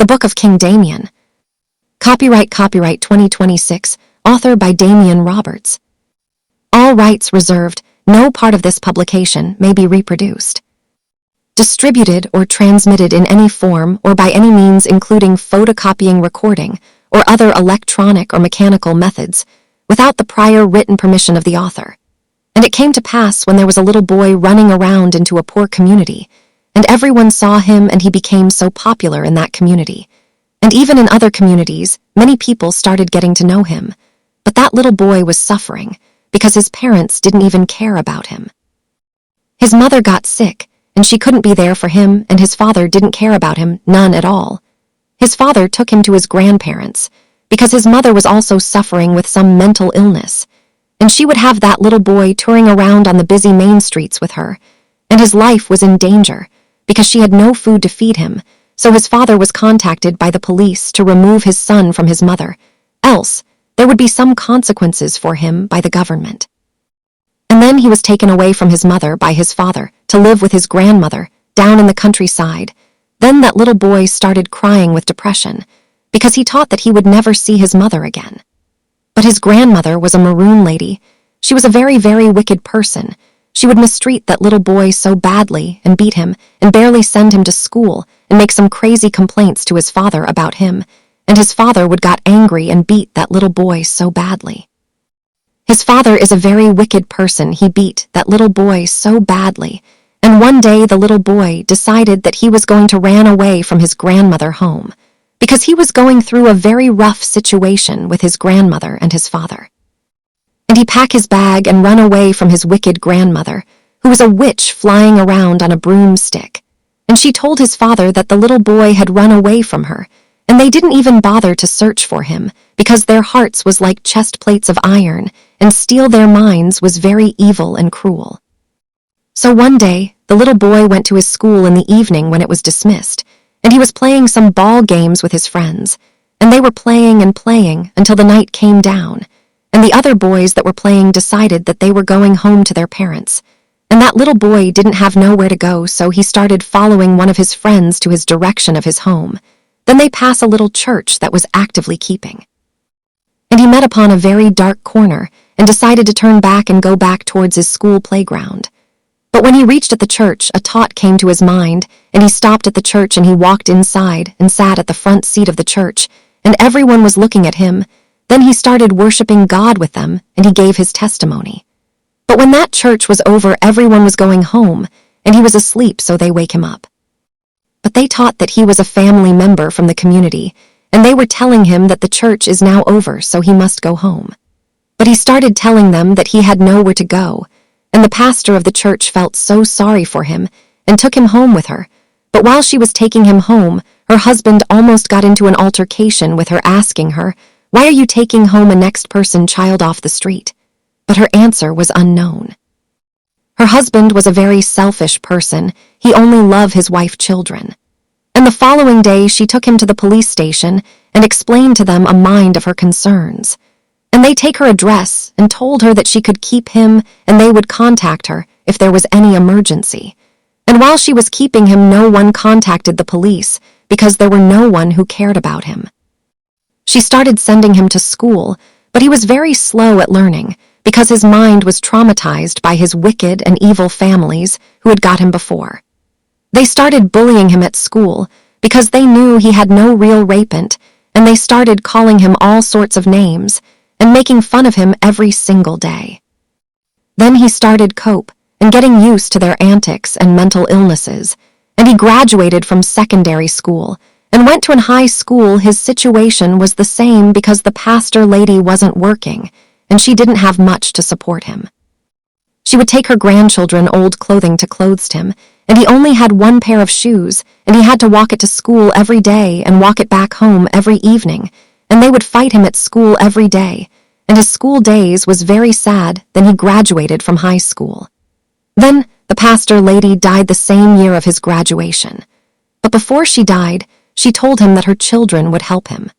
The Book of King Damion. Copyright 2026, author by Damion Roberts. All rights reserved. No part of this publication may be reproduced, distributed, or transmitted in any form or by any means including photocopying, recording, or other electronic or mechanical methods without the prior written permission of the author. And it came to pass when there was a little boy running around into a poor community, and everyone saw him, and he became so popular in that community. And even in other communities, many people started getting to know him. But that little boy was suffering because his parents didn't even care about him. His mother got sick, and she couldn't be there for him, and his father didn't care about him, none at all. His father took him to his grandparents because his mother was also suffering with some mental illness, and she would have that little boy touring around on the busy main streets with her, and his life was in danger because she had no food to feed him, so his father was contacted by the police to remove his son from his mother, else there would be some consequences for him by the government. And then he was taken away from his mother by his father to live with his grandmother down in the countryside. Then that little boy started crying with depression because he thought that he would never see his mother again. But his grandmother was a maroon lady. She was a very, very wicked person. She would mistreat that little boy so badly and beat him and barely send him to school and make some crazy complaints to his father about him, and his father would got angry and beat that little boy so badly. His father is a very wicked person. He beat that little boy so badly, and one day the little boy decided that he was going to ran away from his grandmother home because he was going through a very rough situation with his grandmother and his father. And he packed his bag and run away from his wicked grandmother, who was a witch flying around on a broomstick. And she told his father that the little boy had run away from her, and they didn't even bother to search for him because their hearts was like chest plates of iron, and steel their minds was very evil and cruel. So one day, the little boy went to his school in the evening when it was dismissed, and he was playing some ball games with his friends, and they were playing and playing until the night came down, and the other boys that were playing decided that they were going home to their parents, and that little boy didn't have nowhere to go, so he started following one of his friends to his direction of his home. Then they pass a little church that was actively keeping, and he met upon a very dark corner and decided to turn back and go back towards his school playground. But when he reached at the church, a thought came to his mind, and he stopped at the church and he walked inside and sat at the front seat of the church, and everyone was looking at him. Then he started worshiping God with them, and he gave his testimony. But when that church was over, everyone was going home, and he was asleep, so they wake him up. But they thought that he was a family member from the community, and they were telling him that the church is now over, so he must go home. But he started telling them that he had nowhere to go, and the pastor of the church felt so sorry for him and took him home with her. But while she was taking him home, her husband almost got into an altercation with her, asking her, "Why are you taking home a next person child off the street?" But her answer was unknown. Her husband was a very selfish person. He only loved his wife, children. And the following day, she took him to the police station and explained to them a mind of her concerns. And they take her address and told her that she could keep him and they would contact her if there was any emergency. And while she was keeping him, no one contacted the police because there were no one who cared about him. She started sending him to school, but he was very slow at learning because his mind was traumatized by his wicked and evil families who had got him before. They started bullying him at school because they knew he had no real rapant, and they started calling him all sorts of names and making fun of him every single day. Then he started cope and getting used to their antics and mental illnesses, and he graduated from secondary school and went to an high school. His situation was the same because the pastor lady wasn't working, and she didn't have much to support him. She would take her grandchildren old clothing to clothe him, and he only had one pair of shoes, and he had to walk it to school every day and walk it back home every evening, and they would fight him at school every day, and his school days was very sad. Then he graduated from high school. Then the pastor lady died the same year of his graduation. But before she died, she told him that her children would help him.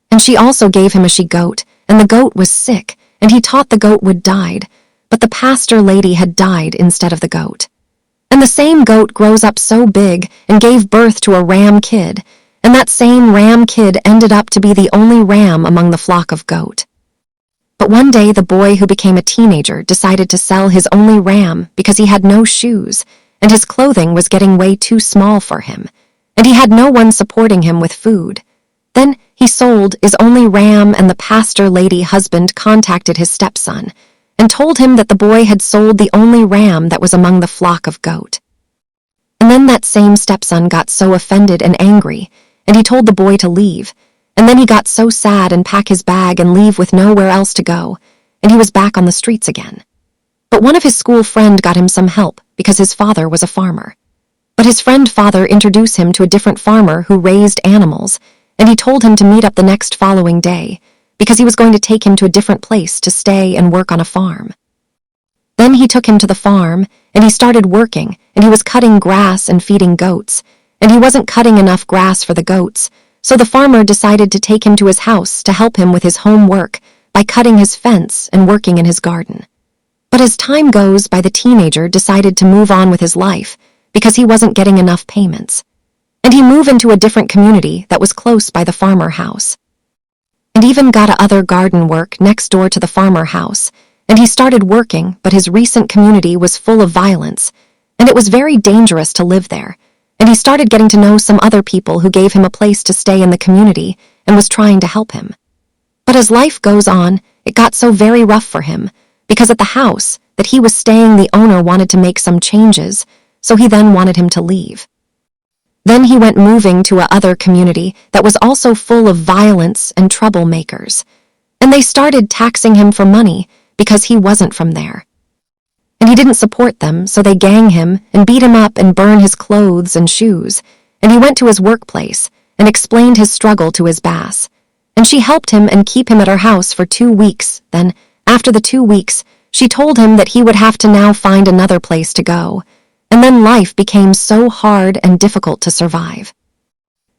And she also gave him a she-goat, and the goat was sick, and he thought the goat would died, but the pastor lady had died instead of the goat. And the same goat grows up so big and gave birth to a ram kid, and that same ram kid ended up to be the only ram among the flock of goat. But one day the boy who became a teenager decided to sell his only ram because he had no shoes, and his clothing was getting way too small for him, and he had no one supporting him with food. Then he sold his only ram, and the pastor lady husband contacted his stepson and told him that the boy had sold the only ram that was among the flock of goat. And then that same stepson got so offended and angry, and he told the boy to leave, and then he got so sad and pack his bag and leave with nowhere else to go, and he was back on the streets again. But one of his school friend got him some help because his father was a farmer. But his friend father introduced him to a different farmer who raised animals, and he told him to meet up the next following day because he was going to take him to a different place to stay and work on a farm. Then he took him to the farm, and he started working, and he was cutting grass and feeding goats, and he wasn't cutting enough grass for the goats, so the farmer decided to take him to his house to help him with his home work by cutting his fence and working in his garden. But as time goes by, the teenager decided to move on with his life because he wasn't getting enough payments. And he moved into a different community that was close by the farmer house. And even got other garden work next door to the farmer house, and he started working, but his recent community was full of violence, and it was very dangerous to live there, and he started getting to know some other people who gave him a place to stay in the community and was trying to help him. But as life goes on, it got so very rough for him, because at the house that he was staying, the owner wanted to make some changes, so he then wanted him to leave. Then he went moving to a other community that was also full of violence and troublemakers, and they started taxing him for money because he wasn't from there. And he didn't support them, so they gang him and beat him up and burn his clothes and shoes, and he went to his workplace and explained his struggle to his boss, and she helped him and keep him at her house for 2 weeks. Then, after the 2 weeks, she told him that he would have to now find another place to go, and then life became so hard and difficult to survive.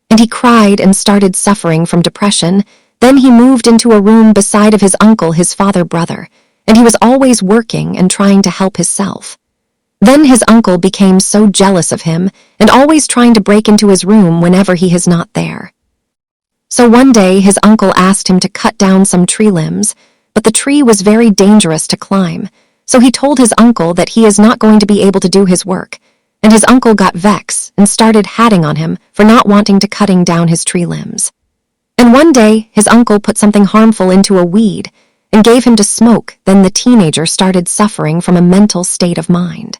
And he cried and started suffering from depression. Then he moved into a room beside of his uncle, his father brother, and he was always working and trying to help himself. Then his uncle became so jealous of him and always trying to break into his room whenever he is not there. So one day his uncle asked him to cut down some tree limbs, but the tree was very dangerous to climb, so he told his uncle that he is not going to be able to do his work, and his uncle got vexed and started hatting on him for not wanting to cutting down his tree limbs. And one day his uncle put something harmful into a weed and gave him to smoke. Then the teenager started suffering from a mental state of mind.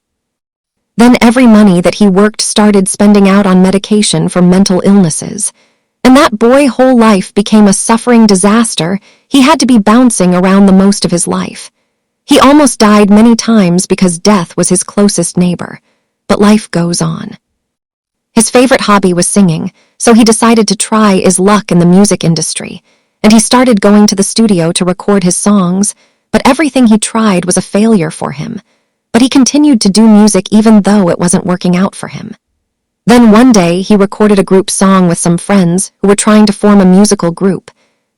Then every money that he worked started spending out on medication for mental illnesses, and that boy's whole life became a suffering disaster. He had to be bouncing around the most of his life. He almost died many times because death was his closest neighbor, but life goes on. His favorite hobby was singing, so he decided to try his luck in the music industry, and he started going to the studio to record his songs, but everything he tried was a failure for him. But he continued to do music even though it wasn't working out for him. Then one day he recorded a group song with some friends who were trying to form a musical group.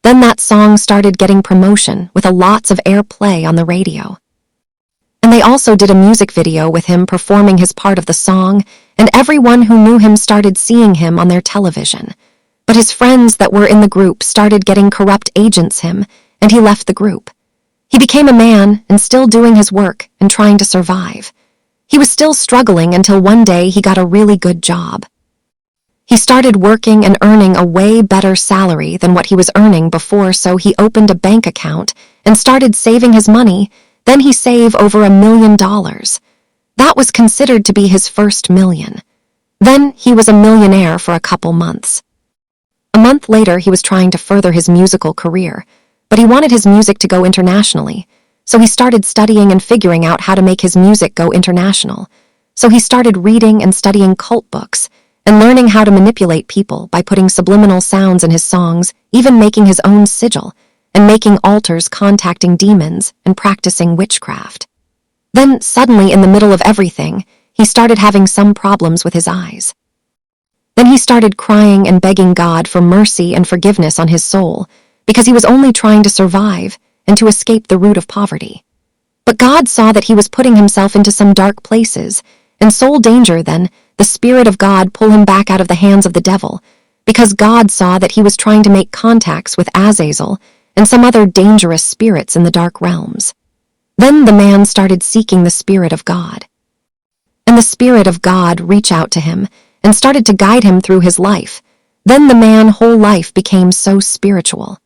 Then that song started getting promotion with lots of airplay on the radio. And they also did a music video with him performing his part of the song, and everyone who knew him started seeing him on their television. But his friends that were in the group started getting corrupt agents him, and he left the group. He became a man and still doing his work and trying to survive. He was still struggling until one day he got a really good job. He started working and earning a way better salary than what he was earning before, so he opened a bank account and started saving his money. Then he saved over $1 million. That was considered to be his first million. Then he was a millionaire for a couple months. A month later, he was trying to further his musical career, but he wanted his music to go internationally, so he started studying and figuring out how to make his music go international. So he started reading and studying cult books and learning how to manipulate people by putting subliminal sounds in his songs, even making his own sigil, and making altars, contacting demons, and practicing witchcraft. Then, suddenly, in the middle of everything, he started having some problems with his eyes. Then he started crying and begging God for mercy and forgiveness on his soul, because he was only trying to survive and to escape the root of poverty. But God saw that he was putting himself into some dark places and soul danger. Then the Spirit of God pulled him back out of the hands of the devil, because God saw that he was trying to make contacts with Azazel and some other dangerous spirits in the dark realms. Then the man started seeking the Spirit of God. And the Spirit of God reached out to him and started to guide him through his life. Then the man's whole life became so spiritual.